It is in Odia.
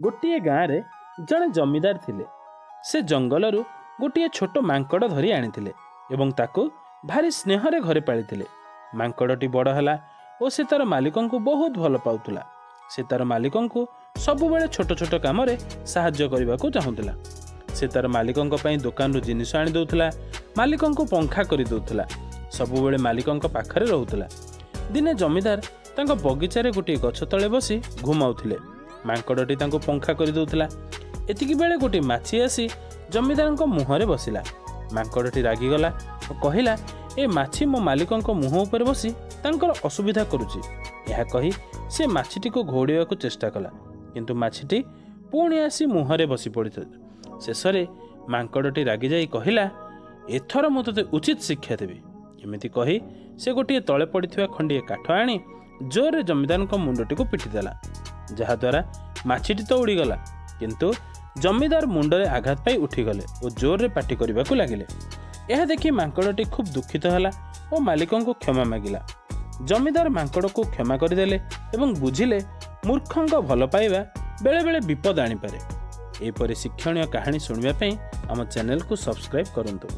ଗୋଟିଏ ଗାଁରେ ଜଣେ ଜମିଦାର ଥିଲେ। ସେ ଜଙ୍ଗଲରୁ ଗୋଟିଏ ଛୋଟ ମାଙ୍କଡ଼ ଧରି ଆଣିଥିଲେ ଏବଂ ତାକୁ ଭାରି ସ୍ନେହରେ ଘରେ ପାଳିଥିଲେ। ମାଙ୍କଡ଼ଟି ବଡ଼ ହେଲା ଓ ସେ ତାର ମାଲିକଙ୍କୁ ବହୁତ ଭଲ ପାଉଥିଲା। ସେ ତାର ମାଲିକଙ୍କୁ ସବୁବେଳେ ଛୋଟ ଛୋଟ କାମରେ ସାହାଯ୍ୟ କରିବାକୁ ଚାହୁଁଥିଲା। ସେ ତାର ମାଲିକଙ୍କ ପାଇଁ ଦୋକାନରୁ ଜିନିଷ ଆଣି ଦେଉଥିଲା, ମାଲିକଙ୍କୁ ପଙ୍ଖା କରିଦେଉଥିଲା, ସବୁବେଳେ ମାଲିକଙ୍କ ପାଖରେ ରହୁଥିଲା। ଦିନେ ଜମିଦାର ତାଙ୍କ ବଗିଚାରେ ଗୋଟିଏ ଗଛ ତଳେ ବସି ଘୁମାଉଥିଲେ। ମାଙ୍କଡ଼ଟି ତାଙ୍କୁ ପଙ୍ଖା କରିଦେଉଥିଲା। ଏତିକି ବେଳେ ଗୋଟିଏ ମାଛି ଆସି ଜମିଦାରଙ୍କ ମୁହଁରେ ବସିଲା। ମାଙ୍କଡ଼ଟି ରାଗିଗଲା ଓ କହିଲା, ଏ ମାଛି ମୋ ମାଲିକଙ୍କ ମୁହଁ ଉପରେ ବସି ତାଙ୍କର ଅସୁବିଧା କରୁଛି। ଏହା କହି ସେ ମାଛିଟିକୁ ଘଉଡ଼ାଇବାକୁ ଚେଷ୍ଟା କଲା, କିନ୍ତୁ ମାଛିଟି ପୁଣି ଆସି ମୁହଁରେ ବସି ପଡ଼ିଥିଲା। ଶେଷରେ ମାଙ୍କଡ଼ଟି ରାଗିଯାଇ କହିଲା, ଏଥର ମୁଁ ତୋତେ ଉଚିତ ଶିକ୍ଷା ଦେବି। ଏମିତି କହି ସେ ଗୋଟିଏ ତଳେ ପଡ଼ିଥିବା ଖଣ୍ଡିଏ କାଠ ଆଣି ଜୋରରେ ଜମିଦାରଙ୍କ ମୁଣ୍ଡଟିକୁ ପିଟିଦେଲା, ଯାହାଦ୍ୱାରା ମାଛିଟି ତ ଉଡ଼ିଗଲା, କିନ୍ତୁ ଜମିଦାର ମୁଣ୍ଡରେ ଆଘାତ ପାଇ ଉଠିଗଲେ ଓ ଜୋରରେ ପାଟି କରିବାକୁ ଲାଗିଲେ। ଏହା ଦେଖି ମାଙ୍କଡ଼ଟି ଖୁବ୍ ଦୁଃଖିତ ହେଲା ଓ ମାଲିକଙ୍କୁ କ୍ଷମା ମାଗିଲା। ଜମିଦାର ମାଙ୍କଡ଼କୁ କ୍ଷମା କରିଦେଲେ ଏବଂ ବୁଝିଲେ ମୂର୍ଖଙ୍କ ଭଲ ପାଇବା ବେଳେବେଳେ ବିପଦ ଆଣିପାରେ। ଏହିପରି ଶିକ୍ଷଣୀୟ କାହାଣୀ ଶୁଣିବା ପାଇଁ ଆମ ଚ୍ୟାନେଲକୁ ସବସ୍କ୍ରାଇବ୍ କରନ୍ତୁ।